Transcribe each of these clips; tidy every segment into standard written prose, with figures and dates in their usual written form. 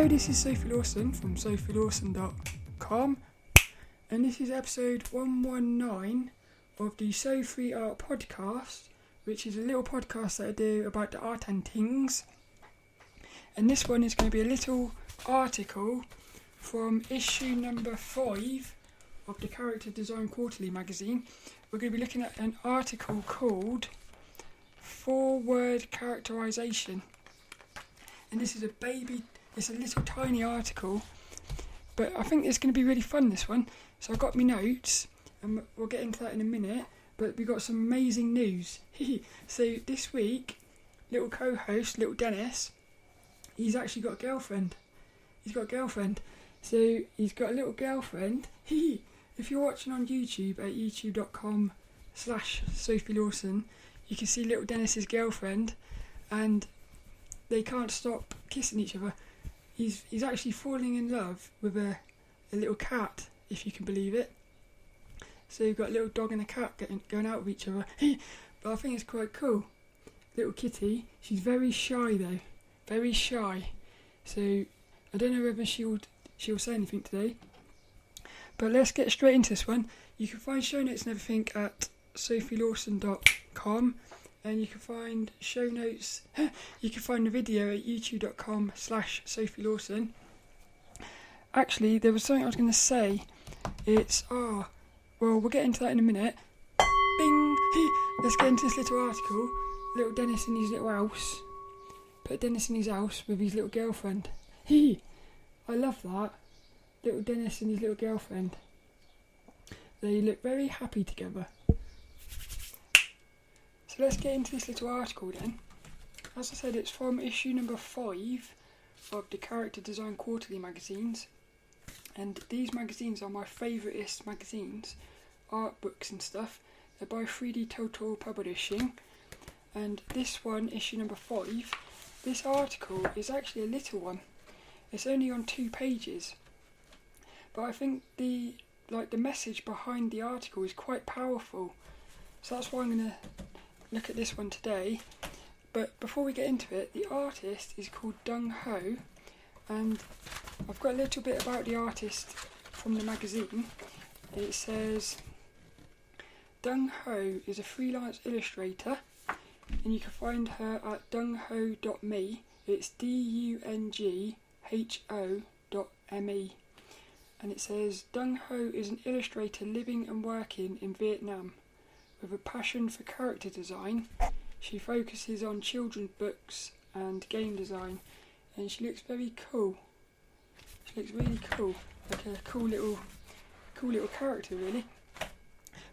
Hi, this is Sophie Lawson from sophielawson.com, and this is episode 119 of the So Free Art podcast, which is a little podcast that I do about the art and things. And this one is going to be a little article from issue number 5 of the Character Design Quarterly magazine. We're going to be looking at an article called Four-Word Characterization. And this is it's a little tiny article, but I think it's going to be really fun, this one. So I've got my notes, and we'll get into that in a minute, but we've got some amazing news. So this week, little co-host, lilDENNiS, he's actually got a girlfriend. So he's got a little girlfriend. If you're watching on YouTube at youtube.com/Sophie Lawson, you can see lilDENNiS's girlfriend, and they can't stop kissing each other. He's actually falling in love with a little cat, if you can believe it. So you've got a little dog and a cat going out with each other. But I think it's quite cool. Little kitty. She's very shy though. Very shy. So I don't know whether she'll say anything today. But let's get straight into this one. You can find show notes and everything at sophielawson.com. And you can find show notes, you can find the video at youtube.com/Sophie Lawson. Actually, there was something I was going to say. Well, we'll get into that in a minute. Bing! Let's get into this little article. lilDENNiS in his little house. Put Dennis in his house with his little girlfriend. I love that. lilDENNiS and his little girlfriend. They look very happy together. So let's get into this little article then. As I said, it's from issue number 5 of the Character Design Quarterly magazines. And these magazines are my favouriteest magazines. Art books and stuff. They're by 3D Total Publishing. And this one, issue number 5, this article is actually a little one. It's only on 2 pages. But I think the message behind the article is quite powerful. So that's why I'm going to look at this one today. But before we get into it, the artist is called Dung Ho, and I've got a little bit about the artist from the magazine. It says Dung Ho is a freelance illustrator, and you can find her at dungho.me. It's dungho.me, and it says Dung Ho is an illustrator living and working in Vietnam. With a passion for character design, she focuses on children's books and game design, and she looks very cool. She looks really cool, like a cool little character, really.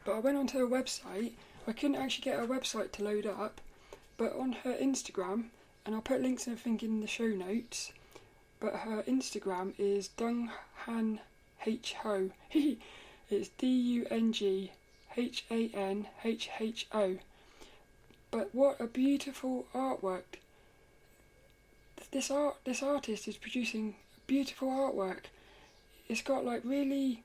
But I went onto her website. I couldn't actually get her website to load up, but on her Instagram, and I'll put links and everything in the show notes. But her Instagram is Dung Ho. It's DUNGHANHHO. But what a beautiful artwork. This artist is producing beautiful artwork. It's got like really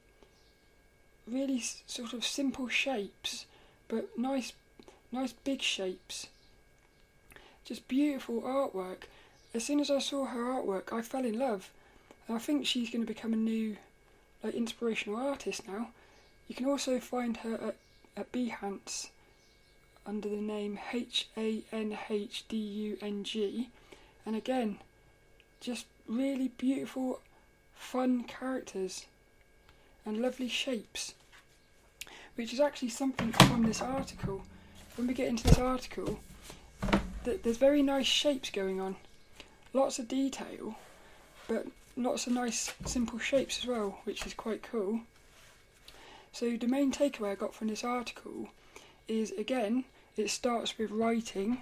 sort of simple shapes, but nice big shapes. Just beautiful artwork. As soon as I saw her artwork, I fell in love. And I think she's going to become a new inspirational artist now. You can also find her at Behance under the name HANHDUNG, and again, just really beautiful, fun characters and lovely shapes, which is actually something from this article. When we get into this article, there's very nice shapes going on, lots of detail, but lots of nice simple shapes as well, which is quite cool. So the main takeaway I got from this article is, again, it starts with writing,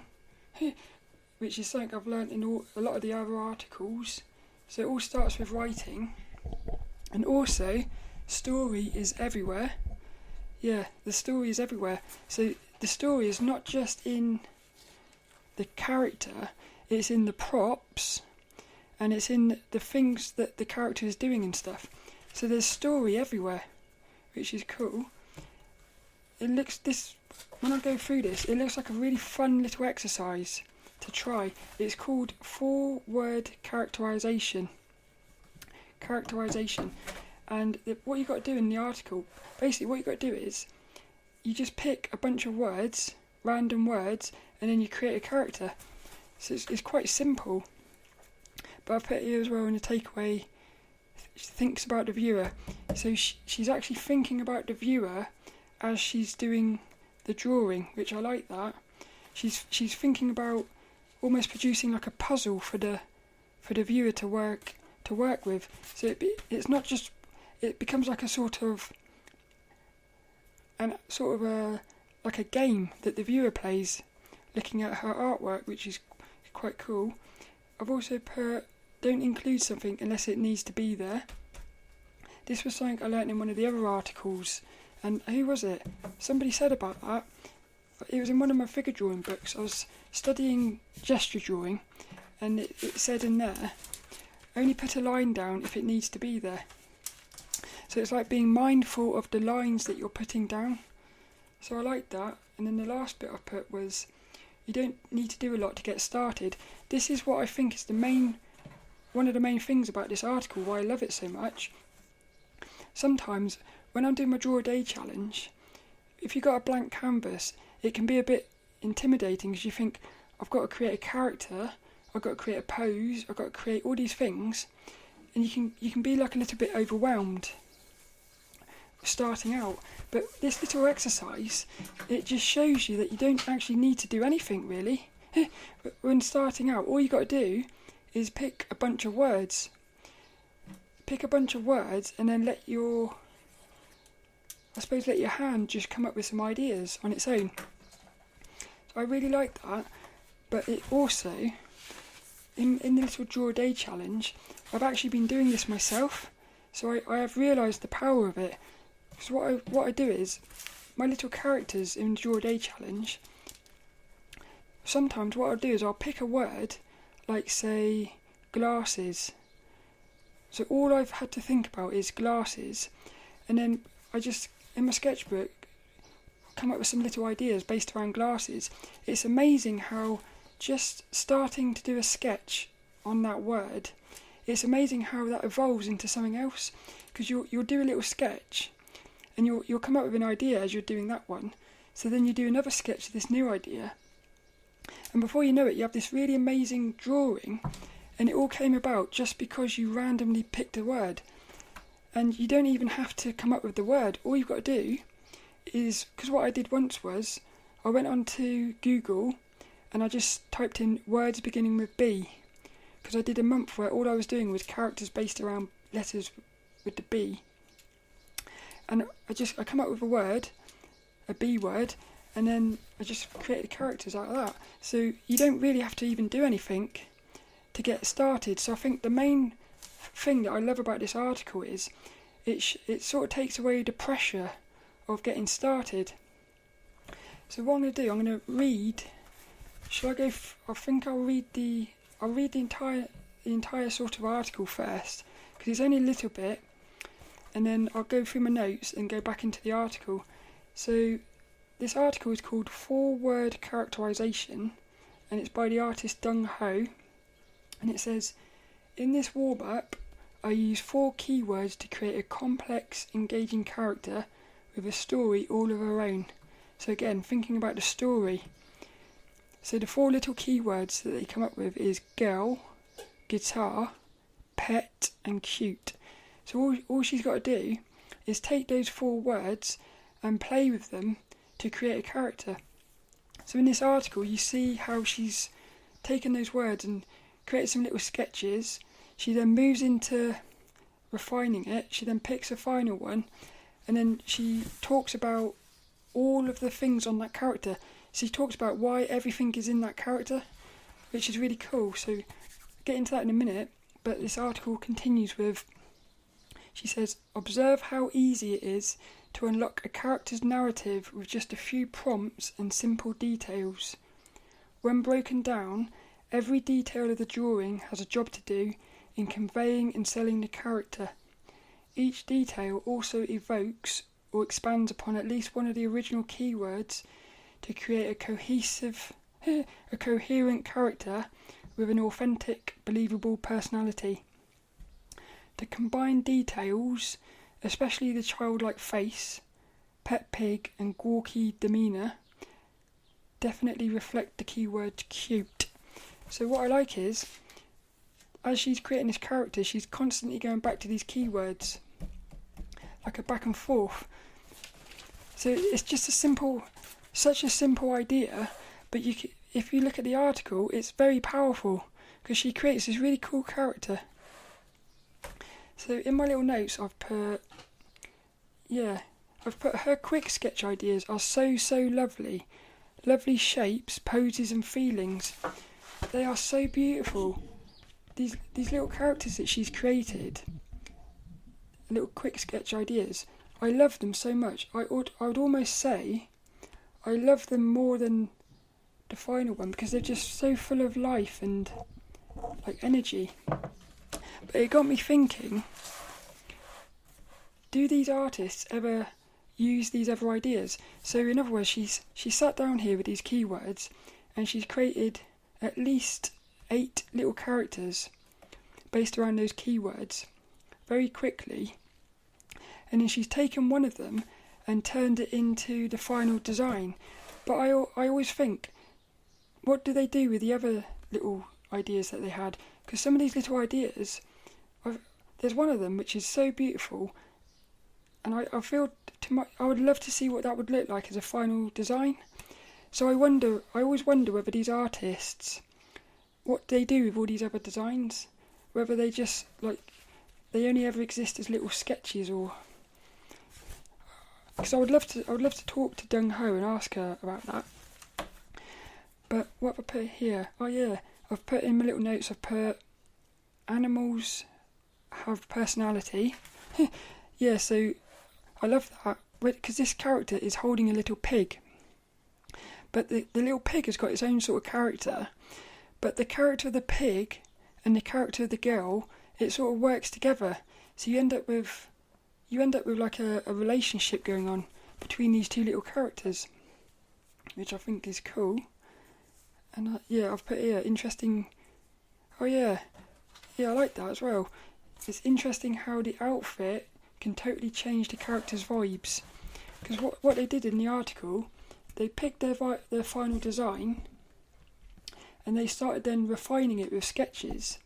which is something I've learnt in a lot of the other articles. So it all starts with writing, and also story is everywhere. Yeah, the story is everywhere. So the story is not just in the character, it's in the props, and it's in the things that the character is doing and stuff. So there's story everywhere, which is cool. When I go through this, it looks like a really fun little exercise to try. It's called Four-Word Characterization. Characterization. And what you've got to do in the article, basically what you've got to do is you just pick a bunch of words, random words, and then you create a character. So it's quite simple. But I've put here as well in the takeaway, thinks about the viewer. So she's actually thinking about the viewer as she's doing the drawing, which I like that. She's thinking about almost producing like a puzzle for the viewer to work with. So it's not just, it becomes like a sort of like a game that the viewer plays, looking at her artwork, which is quite cool. I've also put, don't include something unless it needs to be there. This was something I learnt in one of the other articles, and who was it? Somebody said about that. It was in one of my figure drawing books. I was studying gesture drawing, and it said in there, only put a line down if it needs to be there. So it's like being mindful of the lines that you're putting down. So I like that. And then the last bit I put was, you don't need to do a lot to get started. This is what I think is one of the main things about this article, why I love it so much. Sometimes when I'm doing my Draw a Day challenge, if you've got a blank canvas, it can be a bit intimidating because you think, I've got to create a character, I've got to create a pose, I've got to create all these things, and you can be like a little bit overwhelmed starting out. But this little exercise, it just shows you that you don't actually need to do anything really. But when starting out, all you got to do is pick a bunch of words. And then let your hand just come up with some ideas on its own. So I really like that. But it also, in the little Draw a Day challenge, I've actually been doing this myself. So I have realised the power of it. So what I do is, my little characters in the Draw a Day challenge, sometimes what I'll do is I'll pick a word, like say glasses. So all I've had to think about is glasses, and then I just, in my sketchbook, come up with some little ideas based around glasses. It's amazing how just starting to do a sketch on that word, it's amazing how that evolves into something else. Because you'll do a little sketch, and you'll come up with an idea as you're doing that one. So then you do another sketch of this new idea, and before you know it, you have this really amazing drawing. And it all came about just because you randomly picked a word. And you don't even have to come up with the word. All you've got to do is, because what I did once was, I went onto Google and I just typed in words beginning with B. Because I did a month where all I was doing was characters based around letters with the B. And I come up with a word, a B word, and then I just created characters out of that. So you don't really have to even do anything to get started. So I think the main thing that I love about this article is it sort of takes away the pressure of getting started. So what I'm going to do, I'm going to read. Shall I go? I think I'll read the entire sort of article first, because it's only a little bit, and then I'll go through my notes and go back into the article. So this article is called Four-Word Characterization, and it's by the artist Dung Ho. And it says, in this warm-up, I use 4 keywords to create a complex, engaging character with a story all of her own. So again, thinking about the story. So the 4 little keywords that they come up with is girl, guitar, pet, and cute. So all she's got to do is take those 4 words and play with them to create a character. So in this article, you see how she's taken those words and created some little sketches. She then moves into refining it. She then picks a final one, and then she talks about all of the things on that character. She talks about why everything is in that character, which is really cool. So I'll get into that in a minute, but this article continues with, she says, observe how easy it is to unlock a character's narrative with just a few prompts and simple details. When broken down, every detail of the drawing has a job to do in conveying and selling the character. Each detail also evokes or expands upon at least one of the original keywords to create a coherent character with an authentic, believable personality. the combined details, especially the childlike face, pet pig and gawky demeanour, definitely reflect the keyword cute. So what I like is, as she's creating this character, she's constantly going back to these keywords, like a back and forth. So it's just such a simple idea, but if you look at the article, it's very powerful, because she creates this really cool character. So in my little notes, I've put her quick sketch ideas are so lovely. Lovely shapes, poses and feelings. They are so beautiful. These little characters that she's created, little quick sketch ideas, I love them so much. I would almost say I love them more than the final one, because they're just so full of life and like energy. But it got me thinking, do these artists ever use these other ideas? So in other words, she sat down here with these keywords and she's created at least 8 little characters based around those keywords very quickly, and then she's taken one of them and turned it into the final design. But I always think, what do they do with the other little ideas that they had? Because some of these little ideas, there's one of them which is so beautiful, and I feel I would love to see what that would look like as a final design. So I always wonder whether these artists, what they do with all these other designs, whether they just they only ever exist as little sketches, or because I would love to talk to Dung Ho and ask her about that. But what have I put here? Oh yeah, I've put in my little notes, I've put animals have personality. Yeah, so I love that, because this character is holding a little pig, but the little pig has got its own sort of character, but the character of the pig and the character of the girl, it sort of works together. So you end up with like a relationship going on between these two little characters, which I think is cool. And I've put here interesting. Oh yeah, I like that as well. It's interesting how the outfit can totally change the character's vibes, because what they did in the article, they picked their final design and they started then refining it with sketches,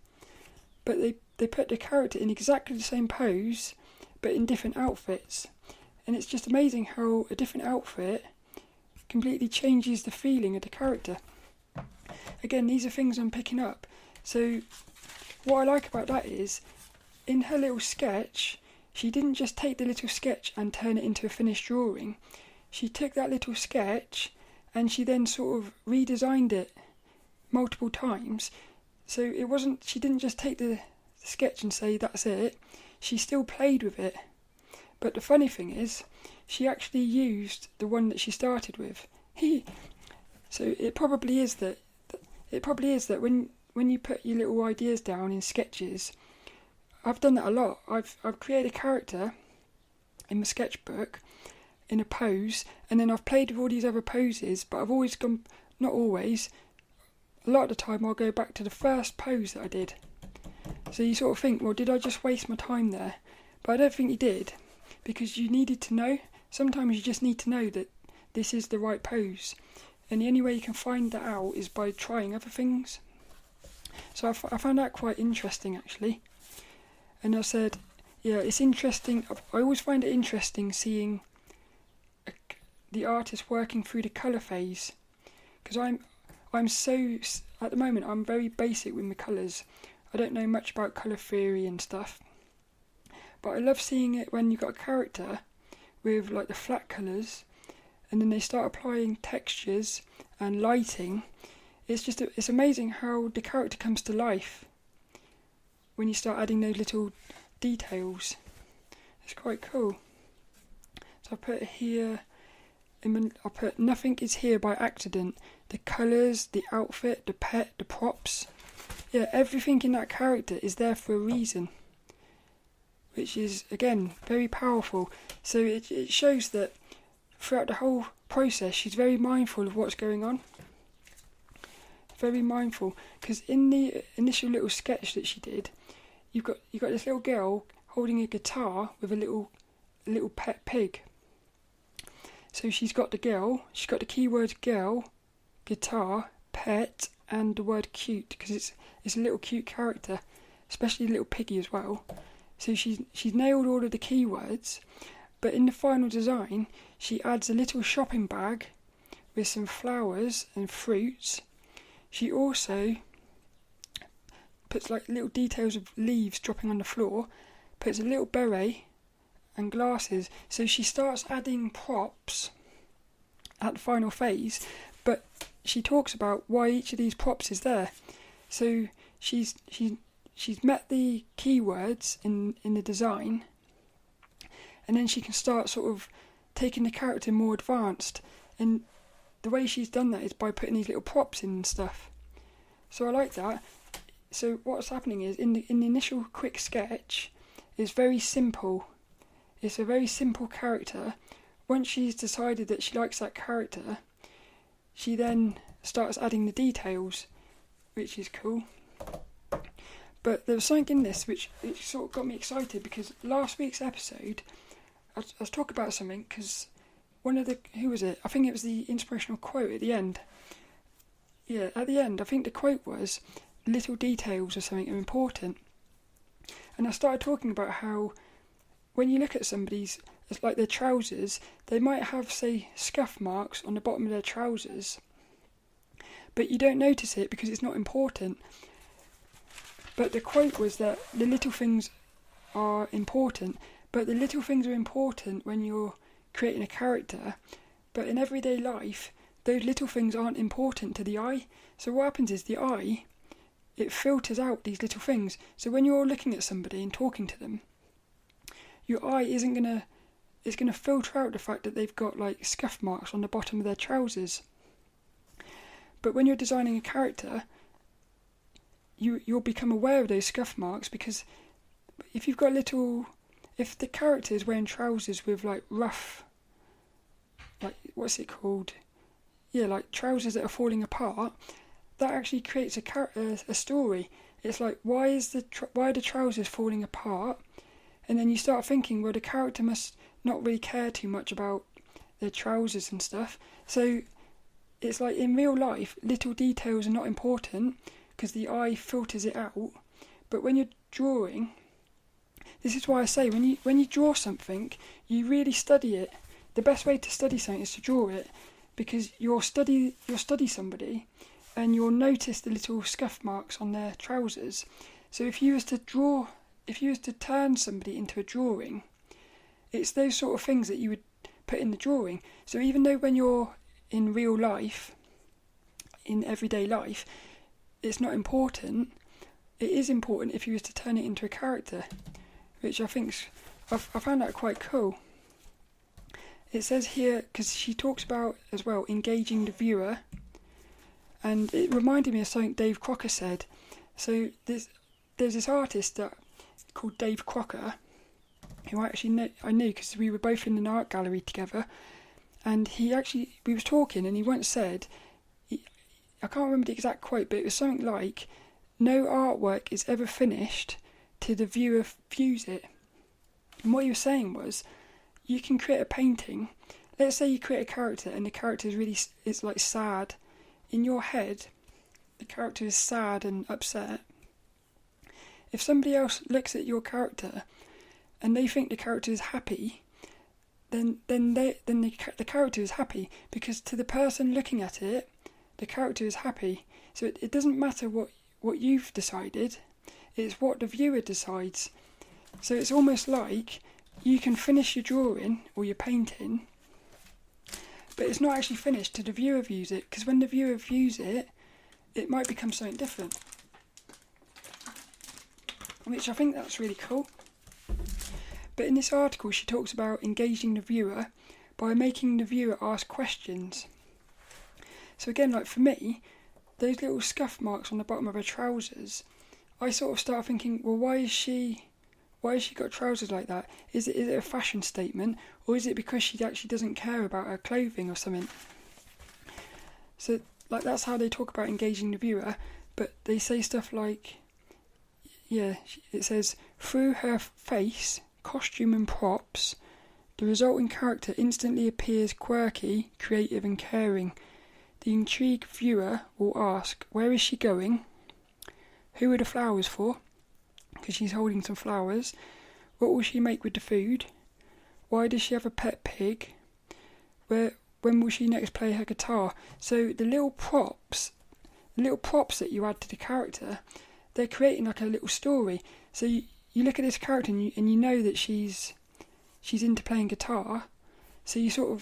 but they put the character in exactly the same pose but in different outfits, and it's just amazing how a different outfit completely changes the feeling of the character. Again, these are things I'm picking up. So what I like about that is, in her little sketch, she didn't just take the little sketch and turn it into a finished drawing. She took that little sketch and she then sort of redesigned it multiple times. So she didn't just take the sketch and say that's it. She still played with it. But the funny thing is, she actually used the one that she started with. So it probably is that when you put your little ideas down in sketches, I've done that a lot. I've created a character in my sketchbook in a pose, and then I've played with all these other poses, but I've always gone, not always, a lot of the time I'll go back to the first pose that I did. So you sort of think, well, did I just waste my time there? But I don't think you did, because you needed to know. Sometimes you just need to know that this is the right pose, and the only way you can find that out is by trying other things. So I found that quite interesting, actually. And I said, yeah, it's interesting. I always find it interesting seeing the artist working through the colour phase, because I'm so, at the moment, I'm very basic with my colours. I don't know much about colour theory and stuff, but I love seeing it when you've got a character with like the flat colours, and then they start applying textures and lighting. It's amazing how the character comes to life when you start adding those little details. It's quite cool. So I put here, I put nothing is here by accident. The colours, the outfit, the pet, the props. Yeah, everything in that character is there for a reason, which is, again, very powerful. So it shows that throughout the whole process, she's very mindful of what's going on. Very mindful, because in the initial little sketch that she did, you've got this little girl holding a guitar with a little pet pig. So she's got the keyword girl, guitar, pet, and the word cute, because it's a little cute character, especially the little piggy as well. So she's nailed all of the keywords, but in the final design she adds a little shopping bag with some flowers and fruits. She also puts like little details of leaves dropping on the floor, puts a little beret and glasses. So she starts adding props at the final phase, but she talks about why each of these props is there. So she's met the keywords in the design, and then she can start sort of taking the character more advanced, and the way she's done that is by putting these little props in and stuff. So I like that. So what's happening is in the initial quick sketch, it's very simple. It's a very simple character. Once she's decided that she likes that character, she then starts adding the details, which is cool. But there was something in this which sort of got me excited, because last week's episode, I was talking about something, because who was it? I think it was the inspirational quote at the end. Yeah, at the end, I think the quote was, little details or something are important. And I started talking about how when you look at somebody's, it's like their trousers, they might have, say, scuff marks on the bottom of their trousers, but you don't notice it because it's not important. But the quote was that the little things are important, but the little things are important when you're creating a character, but in everyday life, those little things aren't important to the eye. So what happens is the eye, it filters out these little things. So when you're looking at somebody and talking to them, your eye it's gonna filter out the fact that they've got like scuff marks on the bottom of their trousers. But when you're designing a character, you'll become aware of those scuff marks, because if the character is wearing trousers with like rough, like what's it called? Yeah, like trousers that are falling apart, that actually creates a story. It's like, why are the trousers falling apart? And then you start thinking, well, the character must not really care too much about their trousers and stuff. So it's like in real life, little details are not important because the eye filters it out. But when you're drawing, this is why I say when you draw something, you really study it. The best way to study something is to draw it, because you'll study somebody and you'll notice the little scuff marks on their trousers. So if you was to turn somebody into a drawing, it's those sort of things that you would put in the drawing. So even though when you're in real life, in everyday life, it's not important, it is important if you was to turn it into a character, which I found that quite cool. It says here, because she talks about as well engaging the viewer, and it reminded me of something Dave Crocker said. So there's this artist called Dave Crocker, who I knew because we were both in an art gallery together, and we was talking, and he once said, I can't remember the exact quote, but it was something like, no artwork is ever finished till the viewer views it. And what he was saying was, you can create a painting. Let's say you create a character and the character is like sad. In your head, the character is sad and upset. If somebody else looks at your character and they think the character is happy, then the character is happy, because to the person looking at it, the character is happy. So it doesn't matter what you've decided, it's what the viewer decides. So it's almost like you can finish your drawing or your painting, but it's not actually finished till the viewer views it, because when the viewer views it, it might become something different. Which I think that's really cool. But in this article she talks about engaging the viewer by making the viewer ask questions. So again, like for me, those little scuff marks on the bottom of her trousers, I sort of start thinking, well, why has she got trousers like that? Is it a fashion statement, or is it because she actually doesn't care about her clothing or something? So like that's how they talk about engaging the viewer, but they say stuff like, it says, through her face, costume and props, the resulting character instantly appears quirky, creative and caring. The intrigued viewer will ask, where is she going? Who are the flowers for? Because she's holding some flowers. What will she make with the food? Why does she have a pet pig? When will she next play her guitar? So the little props that you add to the character, they're creating like a little story. So you look at this character and you know that she's into playing guitar. So you start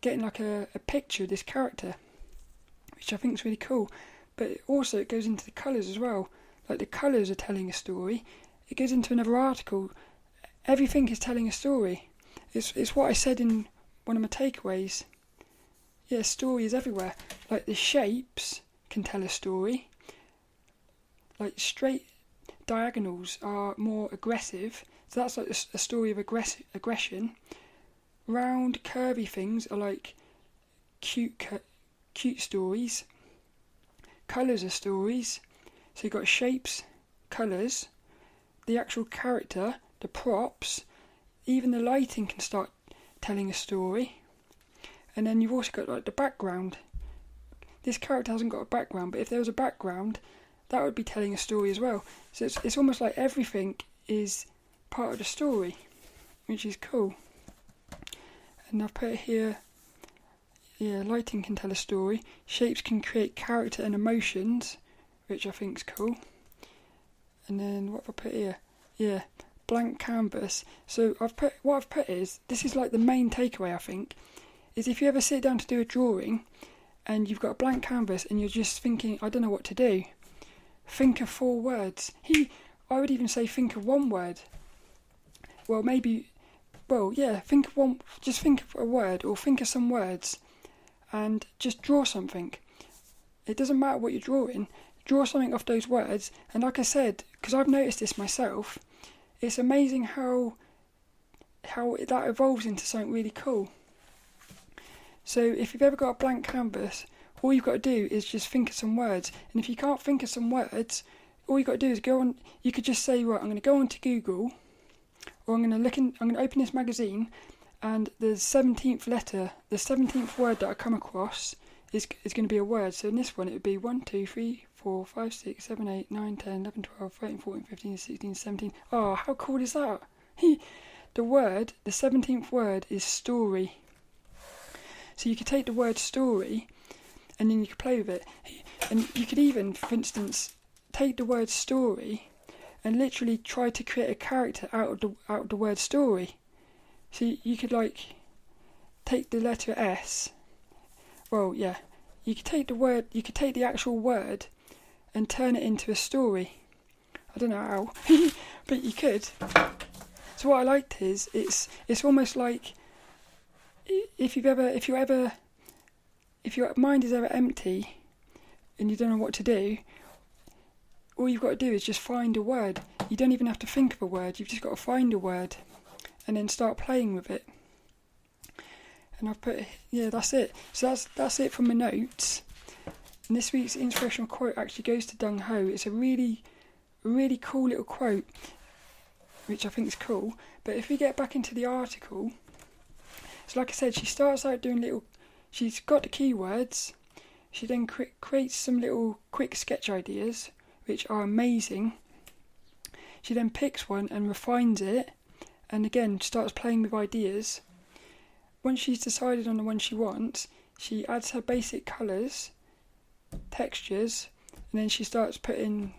getting like a picture of this character, which I think is really cool. But also it goes into the colours as well. Like the colours are telling a story. It goes into another article. Everything is telling a story. It's what I said in one of my takeaways. Yeah, story is everywhere. Like the shapes can tell a story. Like straight diagonals are more aggressive. So that's like a story of aggression. Round, curvy things are like cute stories. Colours are stories. So you've got shapes, colours, the actual character, the props, even the lighting can start telling a story. And then you've also got like the background. This character hasn't got a background, but if there was a background, that would be telling a story as well. So it's almost like everything is part of the story, which is cool. And I've put here, lighting can tell a story. Shapes can create character and emotions, which I think is cool. And then what have I put here? Blank canvas. So what I've put is, this is like the main takeaway I think, is if you ever sit down to do a drawing and you've got a blank canvas and you're just thinking, I don't know what to do, think of 4 words. I would even say think of 1 word. Think of one, just think of a word or think of some words and just draw something. It doesn't matter what you're drawing, draw something off those words. And like I said, because I've noticed this myself, it's amazing how that evolves into something really cool. So if you've ever got a blank canvas, all you've got to do is just think of some words. And if you can't think of some words, all you've got to do is go on. You could just say, right, I'm going to go onto Google, or I'm going to open this magazine, and the 17th letter, the 17th word that I come across is going to be a word. So in this one, it would be 1, 2, 3, 4, 5, 6, 7, 8, 9, 10, 11, 12, 13, 14, 15, 16, 17. Oh, how cool is that? The 17th word is story. So you could take the word story and then you could play with it. And you could even, for instance, take the word story and literally try to create a character out of the word story. So you could take the letter S. You could take the actual word and turn it into a story. I don't know how, but you could. So what I liked is it's almost like if your mind is ever empty and you don't know what to do, all you've got to do is just find a word. You don't even have to think of a word, you've just got to find a word and then start playing with it. And I've put, that's it. So that's it from my notes. And this week's inspirational quote actually goes to Dung Ho. It's a really, really cool little quote, which I think is cool. But if we get back into the article, so like I said, she starts out doing she's got the keywords. She then creates some little quick sketch ideas, which are amazing. She then picks one and refines it, and again starts playing with ideas. Once she's decided on the one she wants, she adds her basic colours, textures, and then she starts putting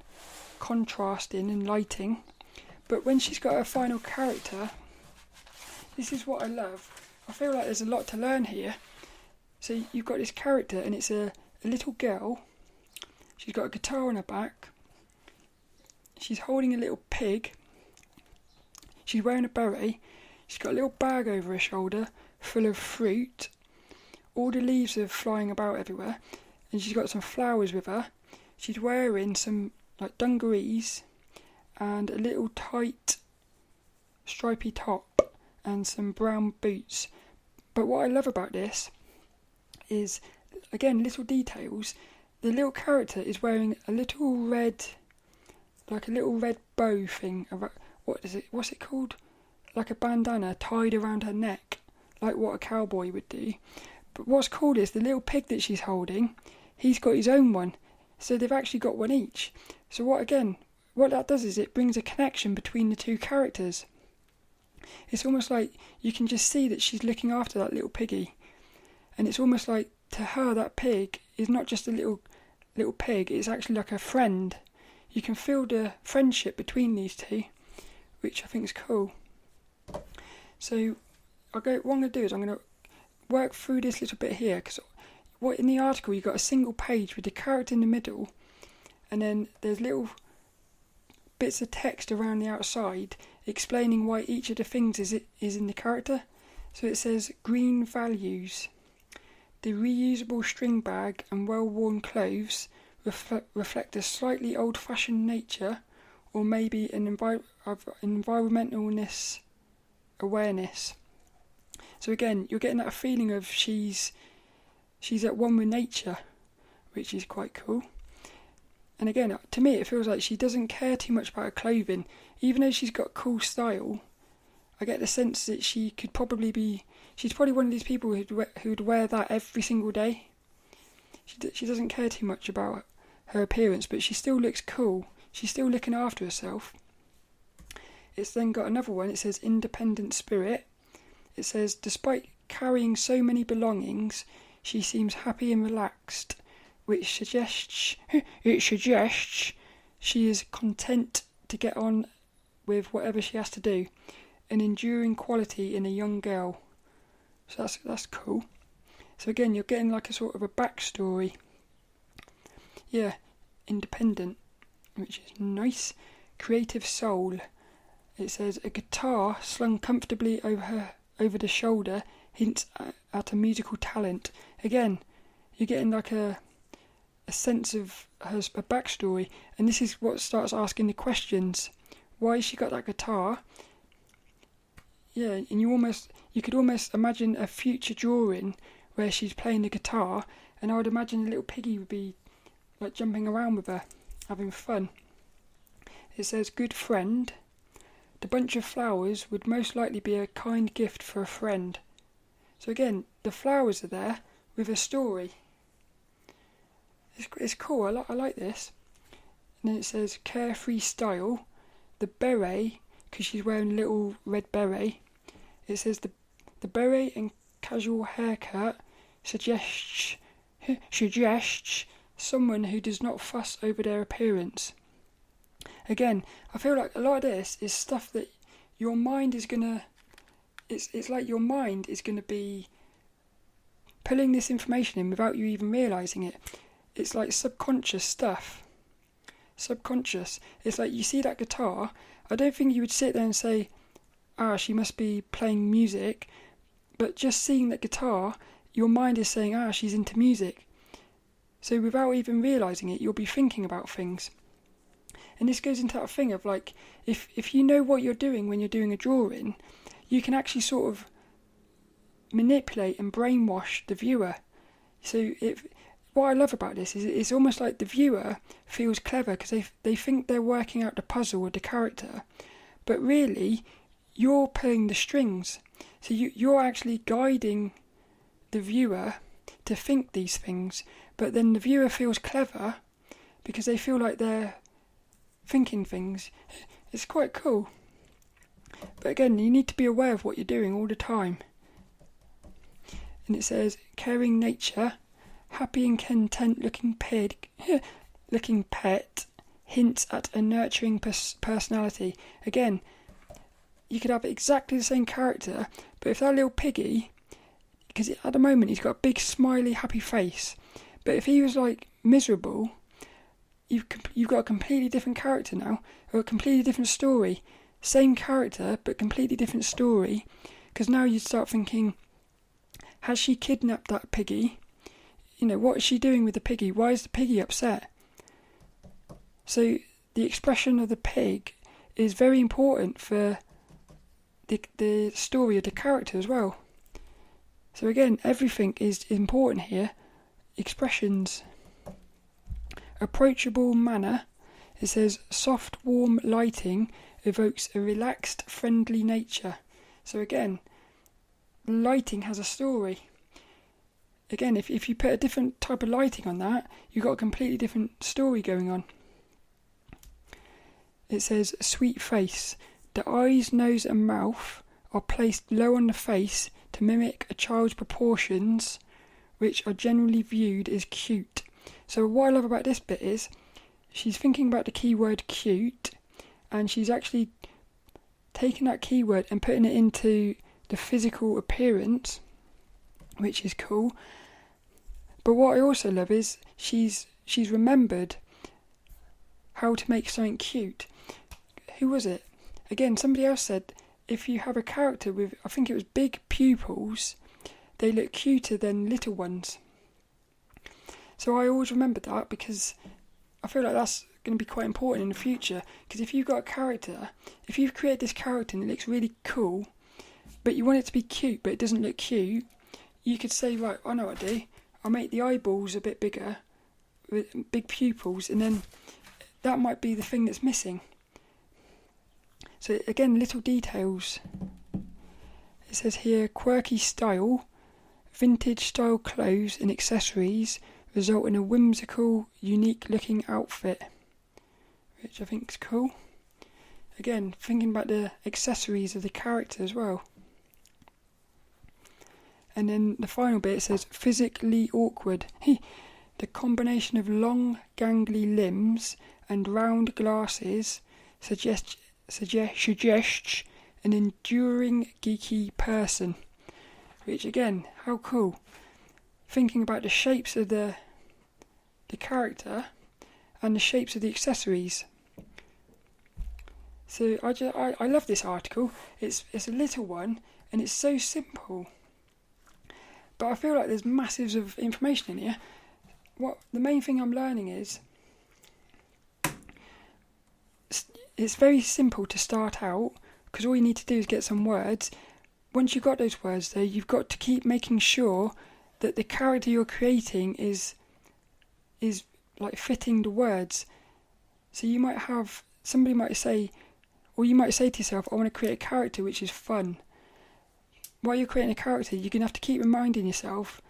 contrast in and lighting. But when she's got her final character, this is what I love. I feel like there's a lot to learn here. So you've got this character and it's a little girl. She's got a guitar on her back. She's holding a little pig. She's wearing a beret. She's got a little bag over her shoulder full of fruit. All the leaves are flying about everywhere. And she's got some flowers with her. She's wearing some dungarees and a little tight stripy top and some brown boots. But what I love about this is, again, little details. the little character is wearing a little red, like a little red bow thing. What's it called? Like a bandana tied around her neck, like what a cowboy would do. But what's cool is the little pig that she's holding, he's got his own one. So they've actually got one each. So what that does is it brings a connection between the two characters. It's almost like you can just see that she's looking after that little piggy. And it's almost like to her that pig is not just a little pig, it's actually like a friend. You can feel the friendship between these two, which I think is cool. So what I'm going to do is I'm going to work through this little bit here, because in the article you've got a single page with the character in the middle, and then there's little bits of text around the outside explaining why each of the things is in the character. So it says green values. The reusable string bag and well-worn clothes reflect a slightly old-fashioned nature, or maybe an environmentalness awareness. So again, you're getting that feeling of she's at one with nature, which is quite cool. And again, to me, it feels like she doesn't care too much about her clothing, even though she's got cool style. I get the sense that she's probably one of these people who'd wear that every single day. She doesn't care too much about her appearance, but she still looks cool. She's still looking after herself. It's then got another one. It says independent spirit. It says, despite carrying so many belongings, she seems happy and relaxed, which suggests she is content to get on with whatever she has to do. An enduring quality in a young girl. So that's cool. So again, you're getting like a sort of a backstory. Yeah, independent, which is nice. Creative soul. It says a guitar slung comfortably over the shoulder hints at a musical talent. Again, you're getting like a sense of her backstory, and this is what starts asking the questions. Why has she got that guitar? Yeah, and you could almost imagine a future drawing where she's playing the guitar, and I would imagine the little piggy would be like jumping around with her, having fun. It says good friend. The bunch of flowers would most likely be a kind gift for a friend. So again, the flowers are there with a story. It's cool. I like this. And then it says carefree style. The beret, because she's wearing a little red beret. It says the beret and casual haircut suggests someone who does not fuss over their appearance. Again, I feel like a lot of this is stuff that your mind is gonna. It's like your mind is gonna be pulling this information in without you even realising it. It's like subconscious stuff. Subconscious. It's like you see that guitar. I don't think you would sit there and say, she must be playing music. But just seeing that guitar, your mind is saying, she's into music. So without even realising it, you'll be thinking about things. And this goes into that thing of like, if you know what you're doing when you're doing a drawing, you can actually sort of manipulate and brainwash the viewer. So what I love about this is it's almost like the viewer feels clever because they think they're working out the puzzle with the character, but really you're pulling the strings. So you're actually guiding the viewer to think these things, but then the viewer feels clever because they feel like they're thinking things. It's quite cool. But again, you need to be aware of what you're doing all the time. And it says caring nature. Happy and content looking pet hints at a nurturing personality. Again, you could have exactly the same character, but if that little piggy, because at the moment he's got a big smiley happy face, but if he was like miserable, you've got a completely different character now, or a completely different story. Same character, but completely different story, because now you start thinking, has she kidnapped that piggy? What is she doing with the piggy? Why is the piggy upset? So the expression of the pig is very important for the story of the character as well. So again, everything is important here. Expressions. approachable manner. It says soft, warm lighting evokes a relaxed, friendly nature. So again, lighting has a story. Again, if you put a different type of lighting on that, you've got a completely different story going on. It says sweet face. The eyes, nose and mouth are placed low on the face to mimic a child's proportions, which are generally viewed as cute. So what I love about this bit is she's thinking about the keyword cute, and she's actually taking that keyword and putting it into the physical appearance, which is cool. But what I also love is she's remembered how to make something cute. Who was it? Again, somebody else said if you have a character with, I think it was big pupils, they look cuter than little ones. So I always remember that, because I feel like that's going to be quite important in the future. Because if you've got a character, if you've created this character and it looks really cool, but you want it to be cute but it doesn't look cute, you could say, right, I know what I do. I'll make the eyeballs a bit bigger with big pupils, and then that might be the thing that's missing. So again, little details. It says here, quirky style, vintage style clothes and accessories result in a whimsical, unique looking outfit, which I think is cool. Again, thinking about the accessories of the character as well. And then the final bit says physically awkward. The combination of long, gangly limbs and round glasses suggests an enduring, geeky person. Which again, how cool. Thinking about the shapes of the character and the shapes of the accessories. So I love this article. It's a little one and it's so simple. But I feel like there's masses of information in here. What the main thing I'm learning is it's very simple to start out, because all you need to do is get some words. Once you've got those words though, you've got to keep making sure that the character you're creating is like fitting the words. So you might have, somebody might say, or you might say to yourself, I want to create a character which is fun. While you're creating a character, you're going to have to keep reminding yourself,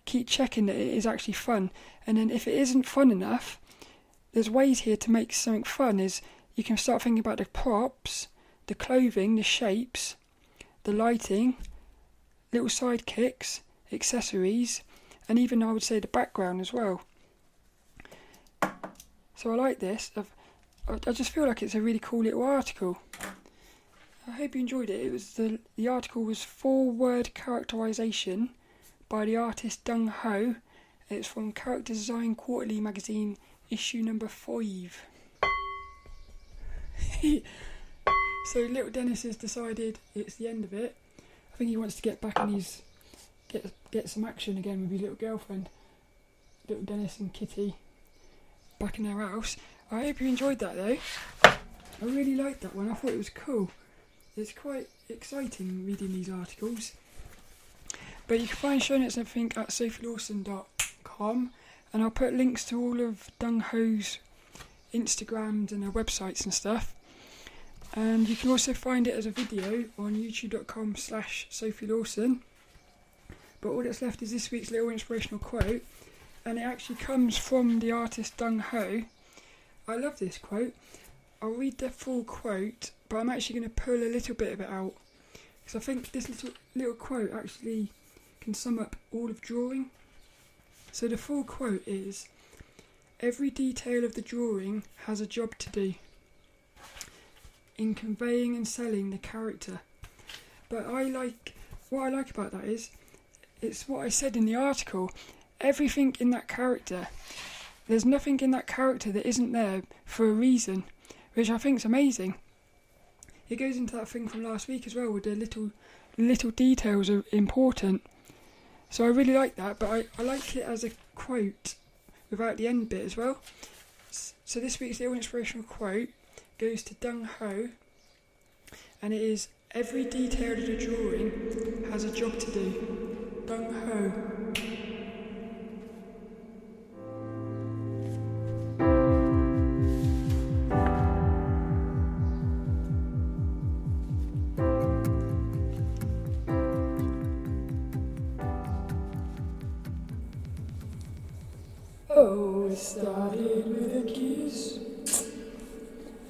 keep checking that it is actually fun. And then if it isn't fun enough, there's ways here to make something fun. Is you can start thinking about the props, the clothing, the shapes, the lighting, little sidekicks, accessories, and even I would say the background as well. So I like this. I just feel like it's a really cool little article. I hope you enjoyed it. It was the article was Four-Word Characterization by the artist Dung Ho. It's from Character Design Quarterly magazine, issue number 5. So lilDENNiS has decided it's the end of it. I think he wants to get back in his get some action again with his little girlfriend, lilDENNiS and Kitty, back in their house. I hope you enjoyed that though. I really liked that one. I thought it was cool. It's quite exciting reading these articles. But you can find show notes and everything at sophielawson.com, and I'll put links to all of Dung Ho's Instagrams and her websites and stuff. And you can also find it as a video on youtube.com/sophielawson. But all that's left is this week's little inspirational quote, and it actually comes from the artist Dung Ho. I love this quote. I'll read the full quote, but I'm actually going to pull a little bit of it out, because I think this little quote actually can sum up all of drawing. So the full quote is, every detail of the drawing has a job to do in conveying and selling the character. But what I like about that is, it's what I said in the article, everything in that character, there's nothing in that character that isn't there for a reason, which I think is amazing. It goes into that thing from last week as well, with the little details are important. So I really like that, but I like it as a quote without the end bit as well. So this week's little inspirational quote goes to Dung Ho, and it is, every detail of the drawing has a job to do. Dung Ho. Oh, it started with a kiss.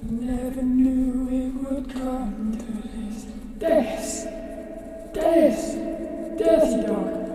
Never knew it would come to this. Dennis! Dennis! Dirty dog!